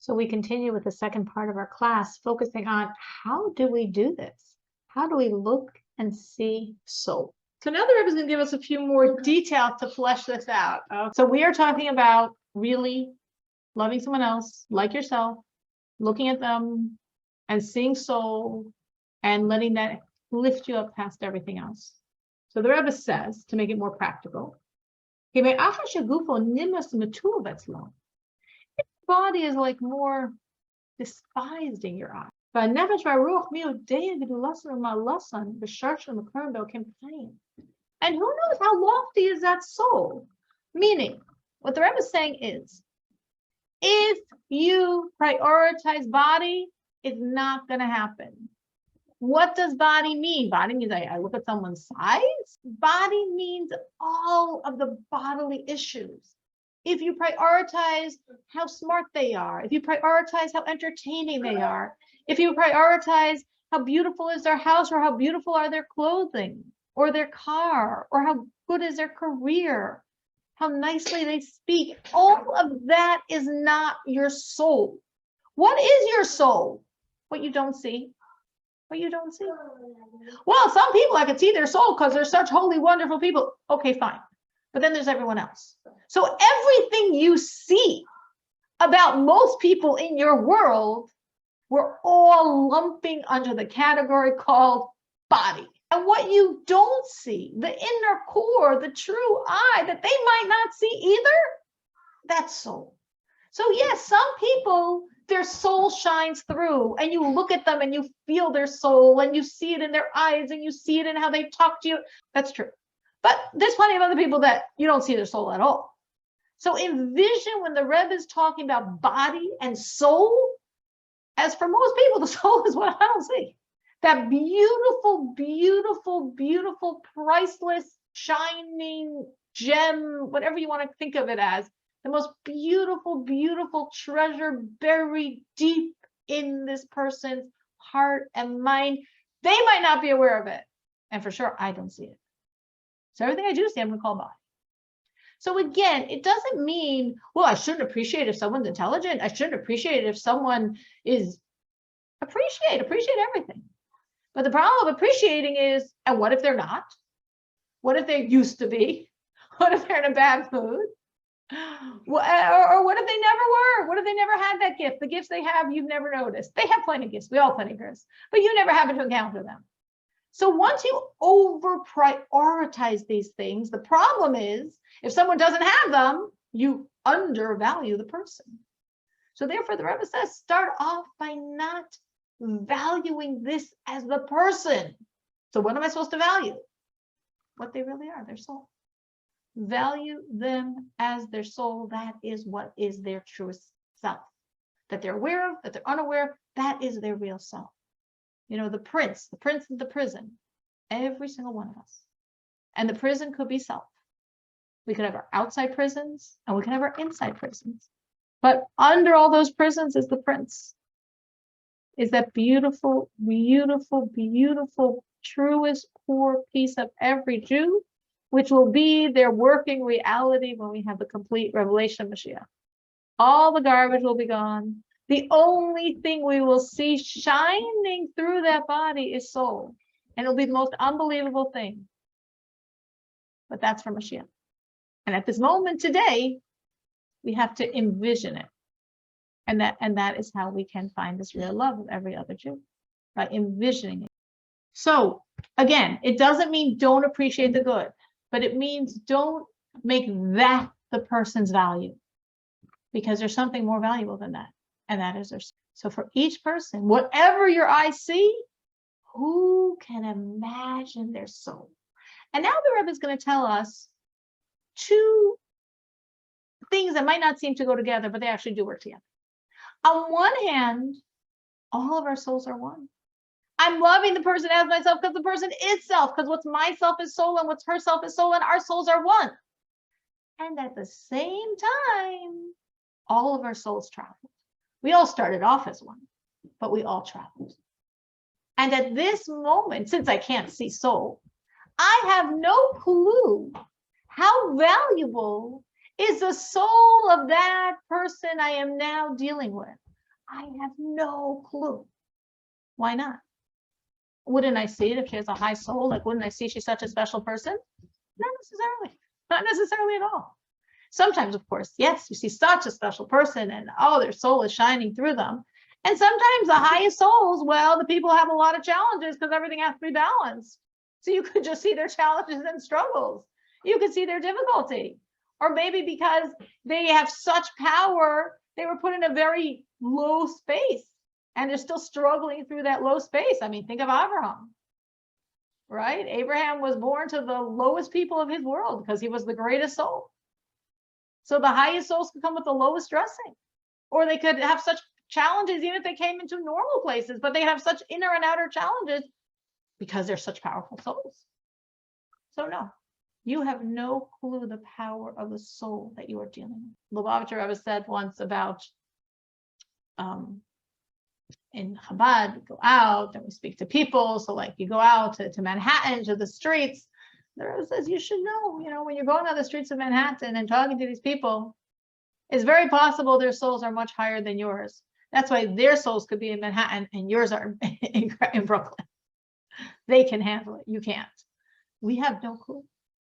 So we continue with the second part of our class, focusing on how do we do this? How do we look and see soul? So now the Rebbe is going to give us a few more details to flesh this out. So we are talking about really loving someone else like yourself, looking at them and seeing soul and letting that lift you up past everything else. So the Rebbe says, to make it more practical, body is like more despised in your eye. And who knows how lofty is that soul? Meaning, what the Rebbe is saying is, if you prioritize body, it's not going to happen. What does body mean? Body means I look at someone's size. Body means all of the bodily issues. If you prioritize how smart they are, if you prioritize how entertaining they are, if you prioritize how beautiful is their house or how beautiful are their clothing or their car or how good is their career, how nicely they speak, all of that is not your soul. What is your soul? What you don't see. What you don't see. Well, some people I can see their soul because they're such holy, wonderful people. Okay, fine. But then there's everyone else. So everything you see about most people in your world, we're all lumping under the category called body. And what you don't see, the inner core, the true eye that they might not see either, that's soul. So yes, some people, their soul shines through and you look at them and you feel their soul and you see it in their eyes and you see it in how they talk to you. That's true. But there's plenty of other people that you don't see their soul at all. So envision when the Rebbe is talking about body and soul, as for most people, the soul is what I don't see. That beautiful, beautiful, beautiful, priceless, shining gem, whatever you want to think of it as, the most beautiful, beautiful treasure buried deep in this person's heart and mind. They might not be aware of it. And for sure, I don't see it. So everything I do see, I'm going to call body. So again, it doesn't mean, well, I shouldn't appreciate if someone's intelligent. I shouldn't appreciate if someone is appreciate everything. But the problem of appreciating is, and what if they're not? What if they used to be? What if they're in a bad mood? Or what if they never were? What if they never had that gift? The gifts they have, you've never noticed. They have plenty of gifts. We all have plenty of gifts. But you never happen to encounter them. So once you over prioritize these things, the problem is if someone doesn't have them, you undervalue the person. So therefore, the Rebbe says, start off by not valuing this as the person. So what am I supposed to value? What they really are, their soul. Value them as their soul. That is what is their truest self. That they're aware of, that they're unaware of, that is their real self. You know, the prince in the prison, every single one of us. And the prison could be self. We could have our outside prisons and we can have our inside prisons. But under all those prisons is the prince. Is that beautiful, beautiful, beautiful, truest core piece of every Jew, which will be their working reality when we have the complete revelation of Mashiach. All the garbage will be gone. The only thing we will see shining through that body is soul. And it'll be the most unbelievable thing. But that's for Mashiach. And at this moment today, we have to envision it. And that is how we can find this real love of every other Jew, by envisioning it. So again, it doesn't mean don't appreciate the good, but it means don't make that the person's value, because there's something more valuable than that. And that is their soul. So for each person, whatever your eyes see, who can imagine their soul? And now the Rebbe is going to tell us two things that might not seem to go together, but they actually do work together. On one hand, all of our souls are one. I'm loving the person as myself because the person is self, because what's my self is soul and what's her self is soul, and our souls are one. And at the same time, all of our souls traveled. We all started off as one, but we all traveled. And at this moment, since I can't see soul, I have no clue how valuable is the soul of that person I am now dealing with. I have no clue. Why not? Wouldn't I see it if she has a high soul? Like, wouldn't I see she's such a special person? Not necessarily. Not necessarily at all. Sometimes, of course, yes, you see such a special person and their soul is shining through them. And sometimes the highest souls, well, the people have a lot of challenges because everything has to be balanced. So you could just see their challenges and struggles. You could see their difficulty. Or maybe because they have such power, they were put in a very low space and they're still struggling through that low space. I mean, think of Abraham, right? Abraham was born to the lowest people of his world because he was the greatest soul. So the highest souls could come with the lowest dressing, or they could have such challenges even if they came into normal places, but they have such inner and outer challenges because they're such powerful souls. So no, you have no clue the power of the soul that you are dealing with. Lubavitcher Rebbe said once about in Chabad, we go out and we speak to people. So like you go out to Manhattan, to the streets. The Rebbe says you should know, when you're going on the streets of Manhattan and talking to these people, it's very possible their souls are much higher than yours. That's why their souls could be in Manhattan and yours are in Brooklyn. They can handle it. You can't. We have no clue.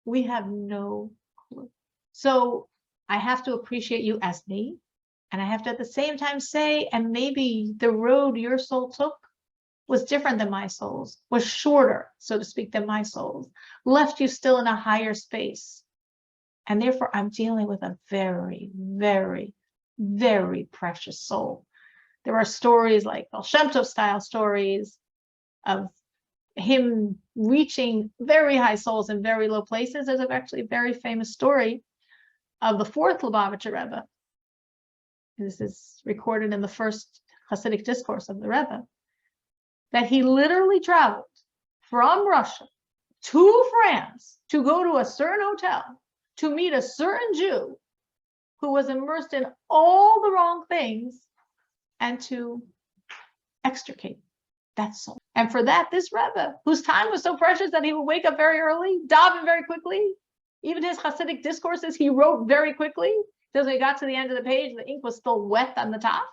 We have no clue. So I have to appreciate you as me. And I have to at the same time say, and maybe the road your soul took was different than my soul's, was shorter, so to speak, than my soul's, left you still in a higher space. And therefore, I'm dealing with a very, very, very precious soul. There are stories like Baal Shem Tov style stories of him reaching very high souls in very low places. There's actually a very famous story of the fourth Lubavitcher Rebbe. This is recorded in the first Hasidic discourse of the Rebbe, that he literally traveled from Russia to France to go to a certain hotel to meet a certain Jew who was immersed in all the wrong things and to extricate that soul. And for that, this Rebbe, whose time was so precious that he would wake up very early, daven very quickly, even his Hasidic discourses, he wrote very quickly. Because when he got to the end of the page, the ink was still wet on the top.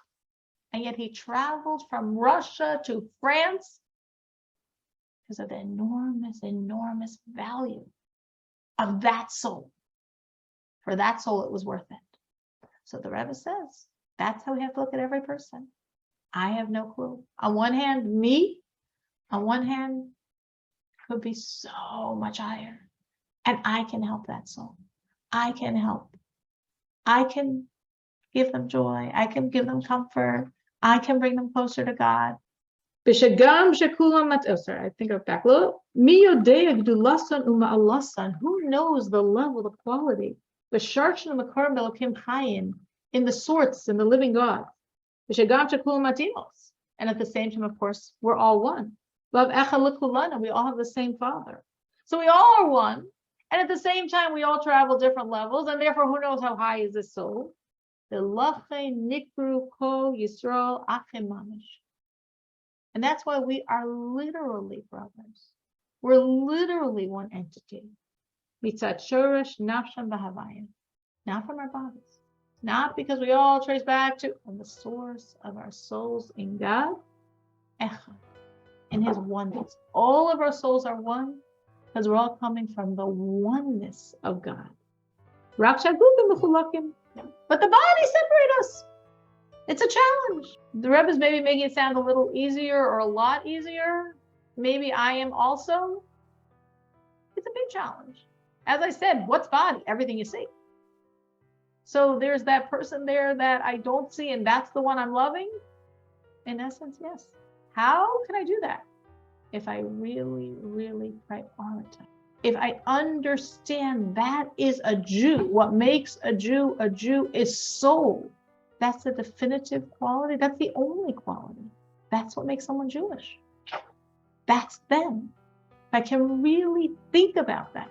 And yet he traveled from Russia to France because of the enormous, enormous value of that soul. For that soul, it was worth it. So the Rebbe says, that's how we have to look at every person. I have no clue. On one hand, me, on one hand, could be so much higher. And I can help that soul. I can help. I can give them joy. I can give them comfort. I can bring them closer to God. I think of back a little. Who knows the level, the quality, the sharshan in the sorts, in the living God. And at the same time, of course, we're all one. We all have the same Father. So we all are one. And at the same time, we all travel different levels, and therefore, who knows how high is this soul? And that's why we are literally brothers. We're literally one entity. Not from our bodies. Not because we all trace back to the source of our souls in God, in his oneness. All of our souls are one, because we're all coming from the oneness of God. But the bodies separate us. It's a challenge. The Rebbe is maybe making it sound a little easier or a lot easier. Maybe I am also. It's a big challenge. As I said, what's body? Everything you see. So there's that person there that I don't see, and that's the one I'm loving. In essence, yes. How can I do that? If I really, really prioritize, if I understand that is a Jew, what makes a Jew is soul. That's the definitive quality. That's the only quality. That's what makes someone Jewish. That's them. If I can really think about that.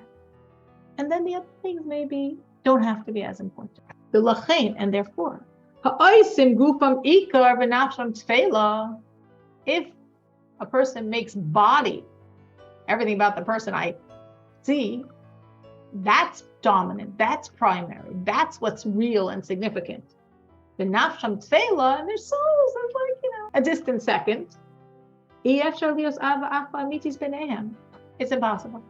And then the other things maybe don't have to be as important. The lachain, and therefore, if a person makes body, everything about the person I see, that's dominant, that's primary, that's what's real and significant. The nafsham tfela, and their souls, they're a distant second. It's impossible.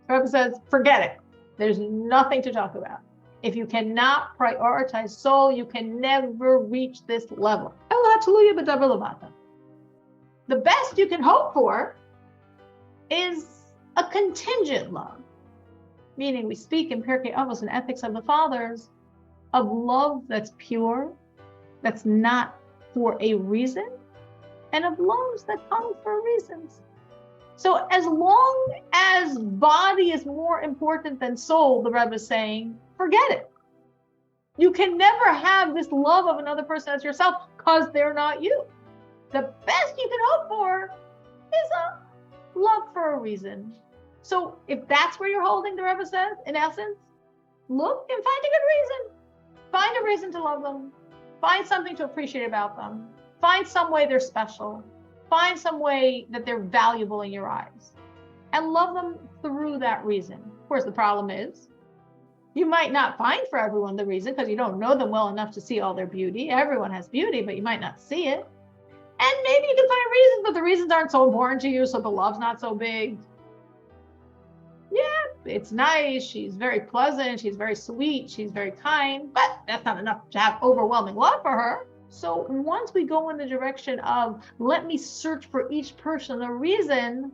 The Rebbe says, forget it. There's nothing to talk about. If you cannot prioritize soul, you can never reach this level. The best you can hope for is a contingent love. Meaning we speak in Pirkei Avos and Ethics of the Fathers of love that's pure, that's not for a reason, and of loves that come for reasons. So as long as body is more important than soul, the Rebbe is saying, forget it. You can never have this love of another person as yourself because they're not you. The best you can hope for is a love for a reason. So if that's where you're holding, the Rebbe says, in essence, look and find a good reason. Find a reason to love them. Find something to appreciate about them. Find some way they're special. Find some way that they're valuable in your eyes. And love them through that reason. Of course, the problem is, you might not find for everyone the reason because you don't know them well enough to see all their beauty. Everyone has beauty, but you might not see it. And maybe you can find reasons, but the reasons aren't so important to you, so the love's not so big. Yeah, it's nice. She's very pleasant. She's very sweet. She's very kind, but that's not enough to have overwhelming love for her. So once we go in the direction of let me search for each person a reason,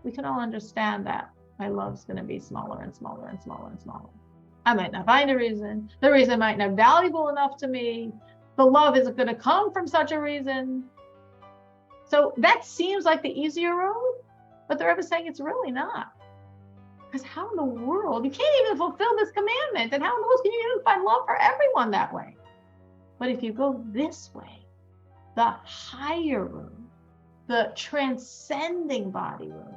we can all understand that my love's going to be smaller and smaller and smaller and smaller. I might not find a reason. The reason might not be valuable enough to me. The love isn't going to come from such a reason. So that seems like the easier road, but the Rebbe is saying it's really not. Because how in the world, you can't even fulfill this commandment, and how in the world can you even find love for everyone that way? But if you go this way, the higher road, the transcending body road,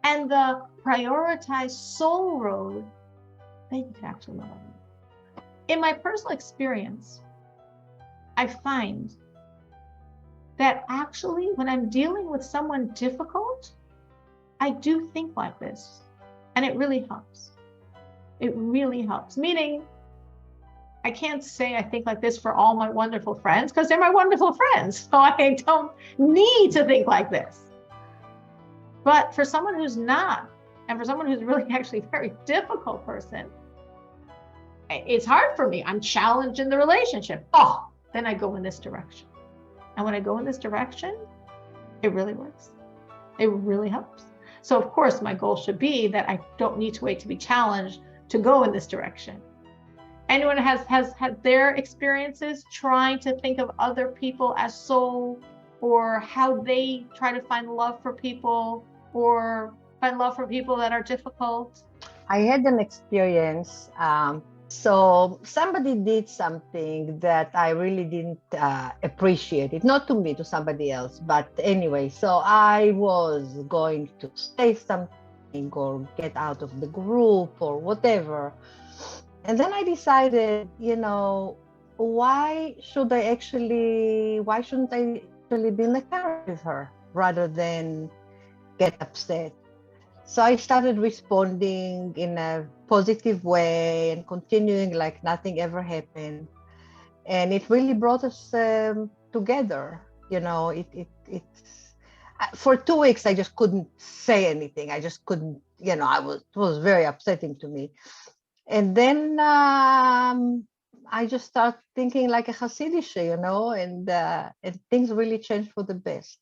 and the prioritized soul road, then you can actually love them. In my personal experience, I find that actually when I'm dealing with someone difficult, I do think like this. And it really helps. It really helps. Meaning, I can't say I think like this for all my wonderful friends because they're my wonderful friends. So I don't need to think like this. But for someone who's not, and for someone who's really actually a very difficult person, it's hard for me. I'm challenged in the relationship. Oh, then I go in this direction. And when I go in this direction, it really works. It really helps. So of course, my goal should be that I don't need to wait to be challenged to go in this direction. Anyone has had their experiences trying to think of other people as soul, or how they try to find love for people, or find love for people that are difficult? I had an experience. So somebody did something that I really didn't appreciate it, not to me, to somebody else. But anyway, so I was going to say something or get out of the group or whatever. And then I decided, why shouldn't I actually be in the car with her rather than get upset? So I started responding in a positive way and continuing like nothing ever happened. And it really brought us together. For 2 weeks, I just couldn't say anything. I just couldn't, it was very upsetting to me. And then I just started thinking like a Hasidische, and things really changed for the best.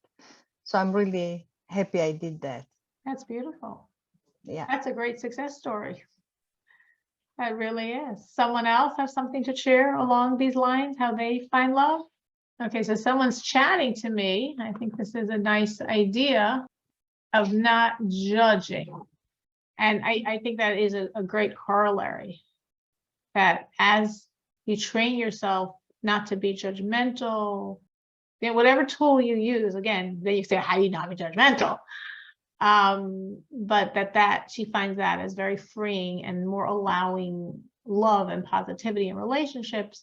So I'm really happy I did that. That's beautiful. Yeah. That's a great success story. That really is. Someone else have something to share along these lines, how they find love? Okay, so someone's chatting to me. I think this is a nice idea of not judging. And I think that is a great corollary, that as you train yourself not to be judgmental, whatever tool you use, again, then you say, how do you not be judgmental? But that she finds that as very freeing and more allowing love and positivity in relationships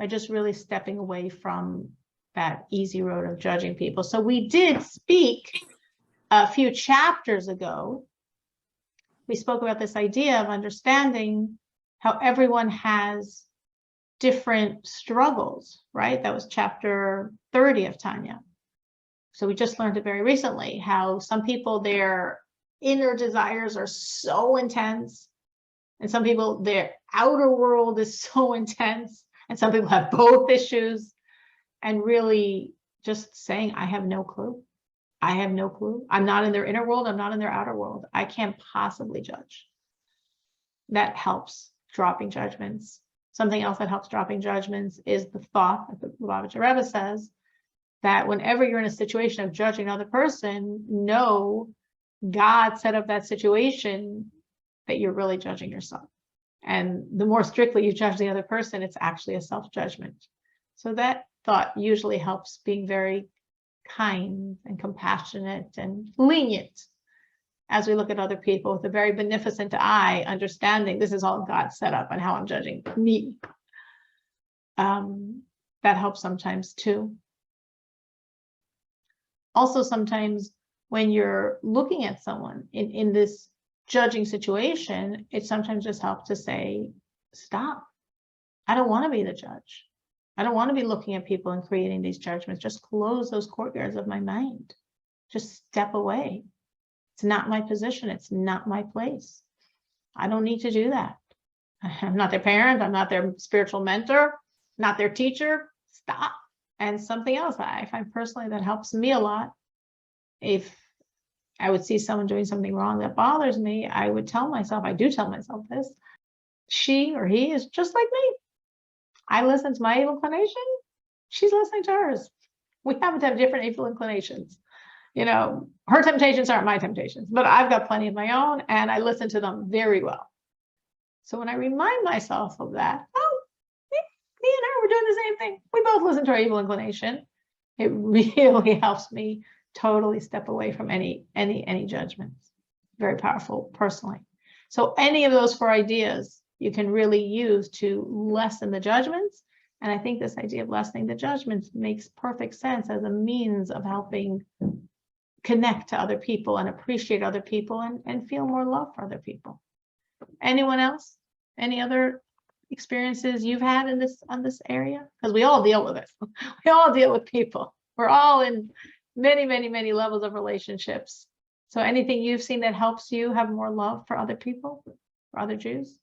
by just really stepping away from that easy road of judging people. So we did speak a few chapters ago. We spoke about this idea of understanding how everyone has different struggles, right? That was chapter 30 of Tanya. So we just learned it very recently, how some people, their inner desires are so intense, and some people, their outer world is so intense, and some people have both issues. And really just saying, I have no clue. I have no clue. I'm not in their inner world. I'm not in their outer world. I can't possibly judge. That helps dropping judgments. Something else that helps dropping judgments is the thought, like the Lubavitcher Rebbe says, that whenever you're in a situation of judging another person, know God set up that situation that you're really judging yourself. And the more strictly you judge the other person, it's actually a self-judgment. So that thought usually helps being very kind and compassionate and lenient as we look at other people with a very beneficent eye, understanding this is all God set up and how I'm judging me. That helps sometimes too. Also, sometimes when you're looking at someone in this judging situation, it sometimes just helps to say, stop. I don't want to be the judge. I don't want to be looking at people and creating these judgments. Just close those courtyards of my mind. Just step away. It's not my position. It's not my place. I don't need to do that. I'm not their parent. I'm not their spiritual mentor, not their teacher. Stop. And something else I find personally that helps me a lot. If I would see someone doing something wrong that bothers me, I would tell myself, I do tell myself this, she or he is just like me. I listen to my evil inclination. She's listening to hers. We happen to have different evil inclinations. You know, her temptations aren't my temptations, but I've got plenty of my own and I listen to them very well. So when I remind myself of that, oh, me and her, we're doing the same thing. We both listen to our evil inclination. It really helps me totally step away from any judgments. Very powerful personally. So any of those 4 ideas you can really use to lessen the judgments. And I think this idea of lessening the judgments makes perfect sense as a means of helping connect to other people and appreciate other people and feel more love for other people. Anyone else? Any other experiences you've had in on this area? Because we all deal with it. We all deal with people. We're all in many levels of relationships. So anything you've seen that helps you have more love for other people, for other Jews?